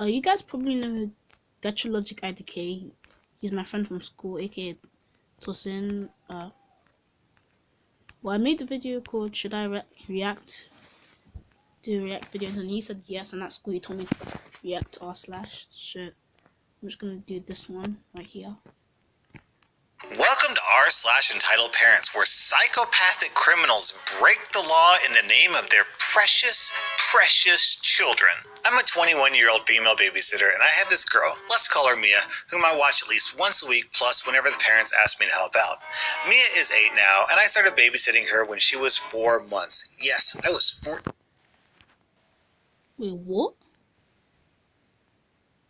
You guys probably know Gatrologic IDK. He's my friend from school, aka Tosin. Well, I made the video called "Should I do react videos?" and he said yes. And at school, he told me to react to r/. So I'm just gonna do this one right here. Welcome to r/entitled parents, where psychopathic criminals break the law in the name of their precious, precious children. I'm a 21-year-old female babysitter, and I have this girl, let's call her Mia, whom I watch at least once a week, plus whenever the parents ask me to help out. Mia is 8 now, and I started babysitting her when she was 4 months. Yes, I was 4. Wait, what?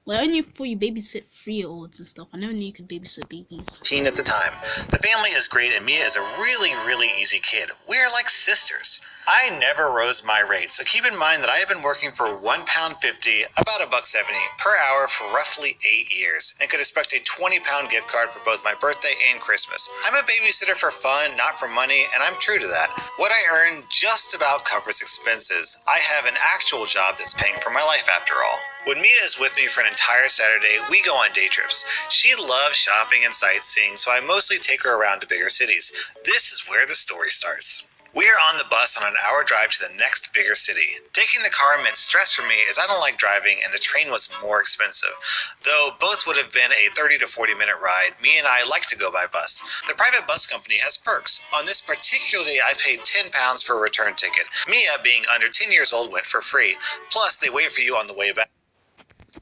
Well, I only thought you babysit 3-year-olds and stuff. I never knew you could babysit babies. At the time. The family is great, and Mia is a really, really easy kid. We're like sisters. I never rose my rate, so keep in mind that I have been working for £1.50, about $1.70 per hour for roughly 8 years, and could expect a £20 gift card for both my birthday and Christmas. I'm a babysitter for fun, not for money, and I'm true to that. What I earn just about covers expenses. I have an actual job that's paying for my life after all. When Mia is with me for an entire Saturday, we go on day trips. She loves shopping and sightseeing, so I mostly take her around to bigger cities. This is where the story starts. We are on the bus on an hour drive to the next bigger city. Taking the car meant stress for me as I don't like driving and the train was more expensive. Though both would have been a 30 to 40 minute ride, me and I like to go by bus. The private bus company has perks. On this particularly, I paid £10 for a return ticket. Mia, being under 10 years old, went for free. Plus, they wait for you on the way back.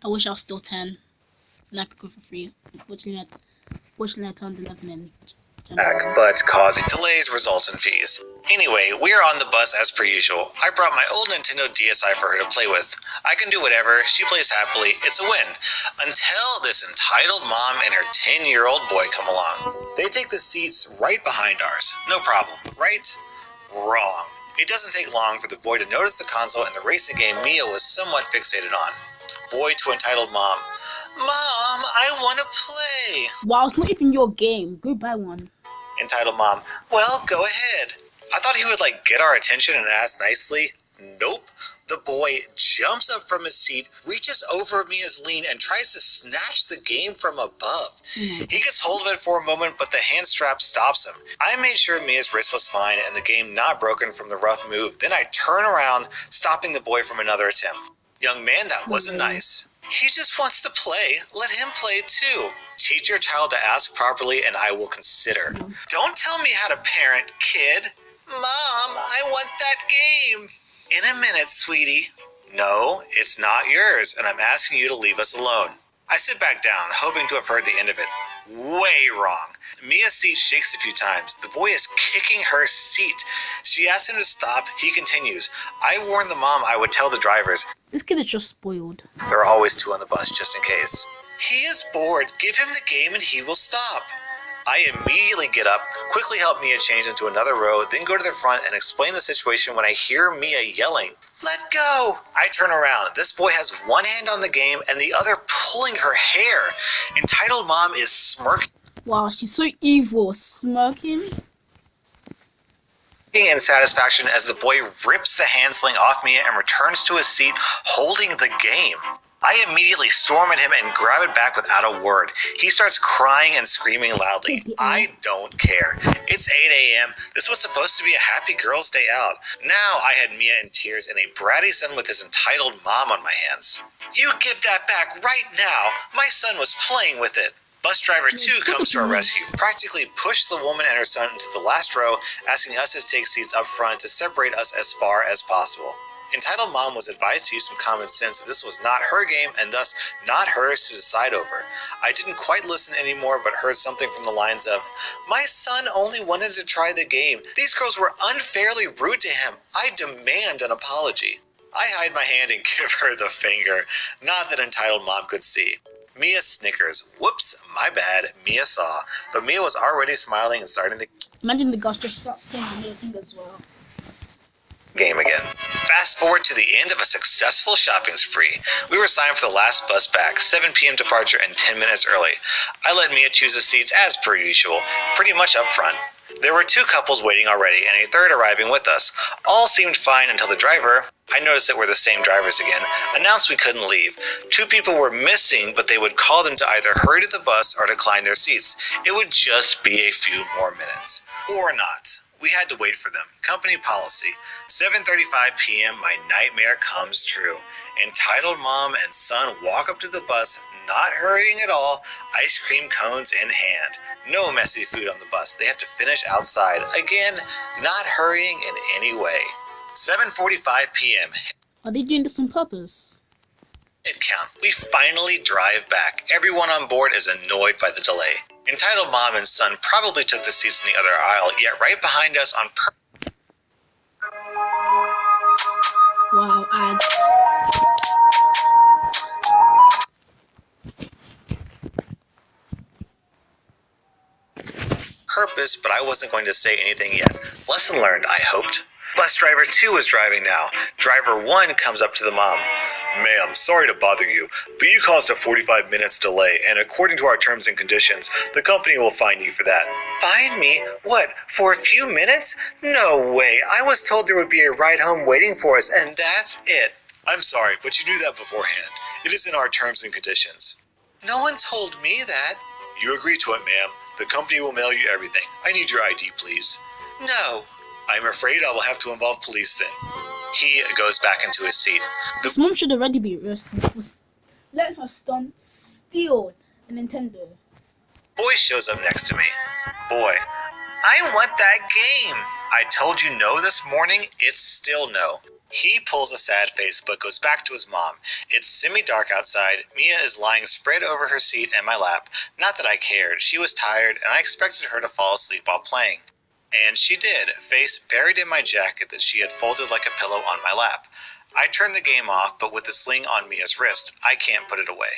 I wish I was still 10 and I could go for free. Fortunately, I turned 11 in January. But causing delays results in fees. Anyway, we are on the bus as per usual. I brought my old Nintendo DSi for her to play with. I can do whatever, she plays happily, it's a win. Until this entitled mom and her 10-year-old boy come along. They take the seats right behind ours. No problem, right? Wrong. It doesn't take long for the boy to notice the console and the racing game Mia was somewhat fixated on. Boy to entitled mom, "Mom, I want to play." Wow, it's not even your game. Go buy one. Entitled mom, "Well, go ahead." I thought he would get our attention and ask nicely. Nope. The boy jumps up from his seat, reaches over Mia's lean, and tries to snatch the game from above. He gets hold of it for a moment, but the hand strap stops him. I made sure Mia's wrist was fine and the game not broken from the rough move. Then I turn around, stopping the boy from another attempt. "Young man, that wasn't nice. He just wants to play. Let him play too. Teach your child to ask properly and I will consider. Don't tell me how to parent, kid." "Mom, I want that game." "In a minute, sweetie." "No, it's not yours, and I'm asking you to leave us alone." I sit back down, hoping to have heard the end of it. Way wrong. Mia's seat shakes a few times. The boy is kicking her seat. She asks him to stop. He continues. I warned the mom I would tell the drivers. This kid is just spoiled. There are always 2 on the bus, just in case. "He is bored. Give him the game and he will stop." I immediately get up, quickly help Mia change into another row, then go to the front and explain the situation when I hear Mia yelling, "Let go!" I turn around. This boy has one hand on the game and the other pulling her hair. Entitled mom is smirking. Wow, she's so evil, smirking. In satisfaction as the boy rips the hand sling off Mia and returns to his seat holding the game. I immediately storm at him and grab it back without a word. He starts crying and screaming loudly. I don't care. It's 8 a.m. This was supposed to be a happy girls' day out. Now I had Mia in tears and a bratty son with his entitled mom on my hands. "You give that back right now. My son was playing with it." Bus driver 2 comes to our rescue, practically pushed the woman and her son into the last row, asking us to take seats up front to separate us as far as possible. Entitled mom was advised to use some common sense that this was not her game and thus not hers to decide over. I didn't quite listen anymore but heard something from the lines of, "My son only wanted to try the game. These girls were unfairly rude to him. I demand an apology." I hide my hand and give her the finger. Not that entitled mom could see. Mia snickers. Whoops, my bad. Mia saw. But Mia was already smiling and starting the Imagine the girl just starts playing with your finger as well. Game again. Fast forward to the end of a successful shopping spree. We were signed for the last bus back, 7 p.m. departure and 10 minutes early. I let Mia choose the seats as per usual, pretty much up front. There were 2 couples waiting already and a third arriving with us. All seemed fine until the driver I noticed that we're the same drivers again, announced we couldn't leave. 2 people were missing, but they would call them to either hurry to the bus or decline their seats. It would just be a few more minutes. Or not. We had to wait for them. Company policy. 7:35 p.m. my nightmare comes true. Entitled mom and son walk up to the bus, not hurrying at all, ice cream cones in hand. No messy food on the bus. They have to finish outside. Again, not hurrying in any way. 7:45 p.m. Are they doing this on purpose? Head count. We finally drive back. Everyone on board is annoyed by the delay. Entitled mom and son probably took the seats in the other aisle, yet right behind us on Wow, ads. purpose, but I wasn't going to say anything yet. Lesson learned, I hoped. Bus driver 2 is driving now. Driver 1 comes up to the mom. Ma'am, sorry to bother you, but you caused a 45 minutes delay, and according to our terms and conditions, the company will fine you for that. Fine me? What, for a few minutes? No way. I was told there would be a ride home waiting for us, and that's it. I'm sorry, but you knew that beforehand. It is in our terms and conditions. No one told me that. You agreed to it, ma'am. The company will mail you everything. I need your ID, please. No. I'm afraid I will have to involve police then. He goes back into his seat. This mom should already be arrested for letting her son steal a Nintendo. Boy shows up next to me. Boy, I want that game. I told you no this morning. It's still no. He pulls a sad face but goes back to his mom. It's semi-dark outside. Mia is lying spread over her seat in my lap. Not that I cared. She was tired and I expected her to fall asleep while playing. And she did, face buried in my jacket that she had folded like a pillow on my lap. I turned the game off, but with the sling on Mia's wrist, I can't put it away.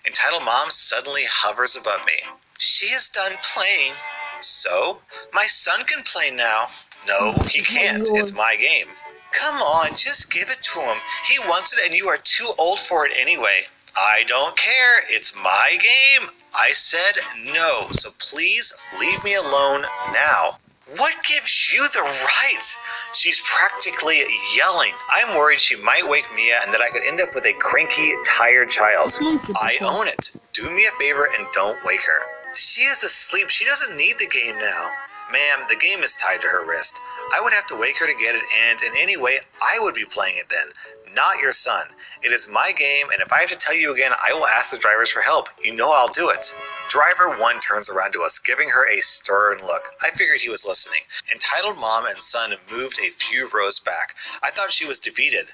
Entitled Mom suddenly hovers above me. She is done playing. So? My son can play now. No, he can't. It's my game. Come on, just give it to him. He wants it and you are too old for it anyway. I don't care. It's my game. I said no, so please leave me alone now. What gives you the right? She's practically yelling. I'm worried she might wake Mia and that I could end up with a cranky, tired child. I own it. Do me a favor and don't wake her. She is asleep. She doesn't need the game now. Ma'am, the game is tied to her wrist. I would have to wake her to get it, and in any way, I would be playing it then. Not your son. It is my game, and if I have to tell you again, I will ask the drivers for help. You know I'll do it. Driver 1 turns around to us, giving her a stern look. I figured he was listening. Entitled Mom and son moved a few rows back. I thought she was defeated.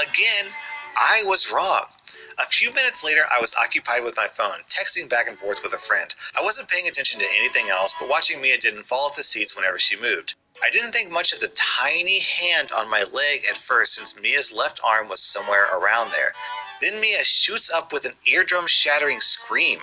Again, I was wrong. A few minutes later, I was occupied with my phone, texting back and forth with a friend. I wasn't paying attention to anything else, but watching Mia didn't fall off the seats whenever she moved. I didn't think much of the tiny hand on my leg at first since Mia's left arm was somewhere around there. Then Mia shoots up with an eardrum-shattering scream.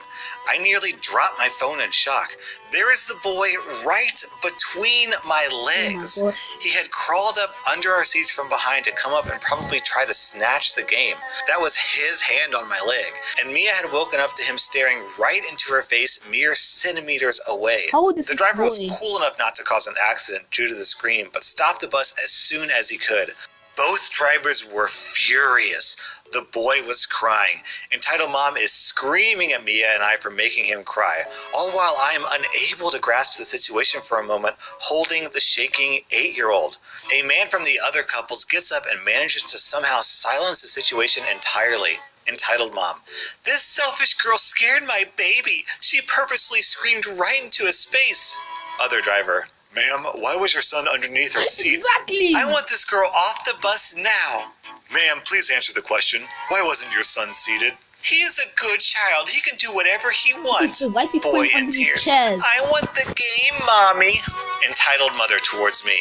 I nearly dropped my phone in shock. There is the boy right between my legs. He had crawled up under our seats from behind to come up and probably try to snatch the game. That was his hand on my leg. And Mia had woken up to him staring right into her face mere centimeters away. The driver was cool enough not to cause an accident due to the scream, but stopped the bus as soon as he could. Both drivers were furious. The boy was crying. Entitled Mom is screaming at Mia and I for making him cry, all while I am unable to grasp the situation for a moment, holding the shaking 8-year-old. A man from the other couples gets up and manages to somehow silence the situation entirely. Entitled Mom. This selfish girl scared my baby. She purposely screamed right into his face. Other driver. Ma'am, why was your son underneath her seat? Exactly. I want this girl off the bus now. Ma'am, please answer the question. Why wasn't your son seated? He is a good child. He can do whatever he wants. Boy in tears. I want the game, Mommy. Entitled mother towards me.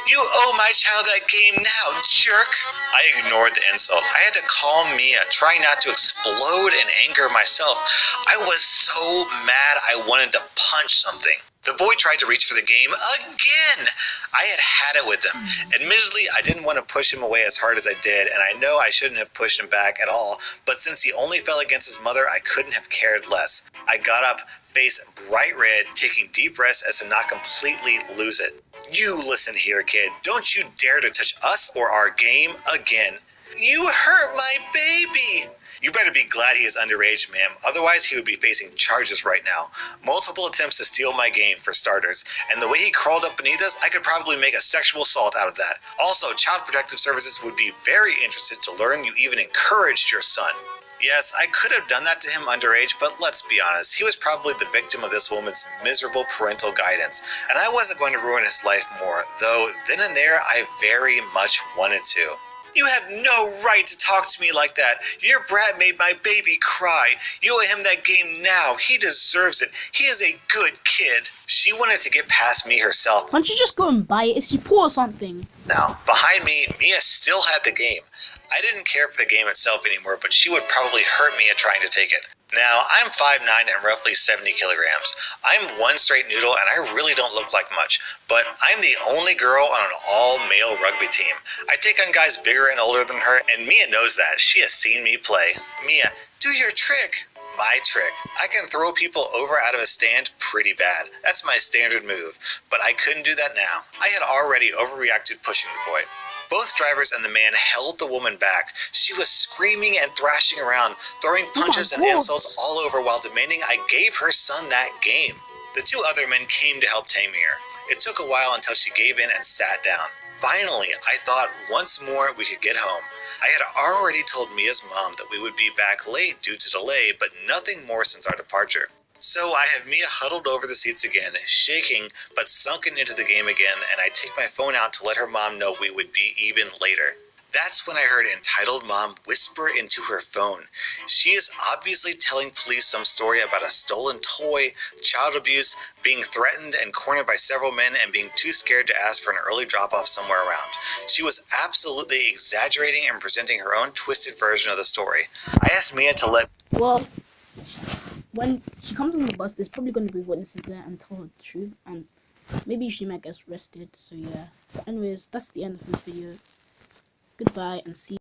You owe my child that game now, jerk. I ignored the insult. I had to calm Mia, trying not to explode in anger myself. I was so mad I wanted to punch something. The boy tried to reach for the game again. I had it with him. Admittedly, I didn't want to push him away as hard as I did, and I know I shouldn't have pushed him back at all, but since he only fell against his mother, I couldn't have cared less. I got up, face bright red, taking deep breaths as to not completely lose it. You listen here, kid. Don't you dare to touch us or our game again. You hurt my baby! You better be glad he is underage, ma'am. Otherwise, he would be facing charges right now. Multiple attempts to steal my game, for starters. And the way he crawled up beneath us, I could probably make a sexual assault out of that. Also, Child Protective Services would be very interested to learn you even encouraged your son. Yes, I could have done that to him underage, but let's be honest, he was probably the victim of this woman's miserable parental guidance, and I wasn't going to ruin his life more, though then and there I very much wanted to. You have no right to talk to me like that. Your brat made my baby cry. You owe him that game now. He deserves it. He is a good kid. She wanted to get past me herself. Why don't you just go and buy it? Is she poor or something? Now, behind me, Mia still had the game. I didn't care for the game itself anymore, but she would probably hurt Mia trying to take it. Now, I'm 5'9" and roughly 70 kilograms. I'm one straight noodle and I really don't look like much, but I'm the only girl on an all-male rugby team. I take on guys bigger and older than her, and Mia knows that. She has seen me play. Mia, do your trick. My trick. I can throw people over out of a stand pretty bad. That's my standard move, but I couldn't do that now. I had already overreacted pushing the boy. Both drivers and the man held the woman back. She was screaming and thrashing around, throwing punches and insults all over while demanding I gave her son that game. The two other men came to help tame her. It took a while until she gave in and sat down. Finally, I thought once more we could get home. I had already told Mia's mom that we would be back late due to delay, but nothing more since our departure. So I have Mia huddled over the seats again, shaking but sunken into the game again, and I take my phone out to let her mom know we would be even later. That's when I heard entitled mom whisper into her phone. She is obviously telling police some story about a stolen toy, child abuse, being threatened and cornered by several men, and being too scared to ask for an early drop-off somewhere around. She was absolutely exaggerating and presenting her own twisted version of the story. I asked Mia to let... Well, when she comes on the bus, there's probably going to be witnesses there and tell her the truth, and maybe she might get arrested, so yeah. But anyways, that's the end of this video. Goodbye, and see you.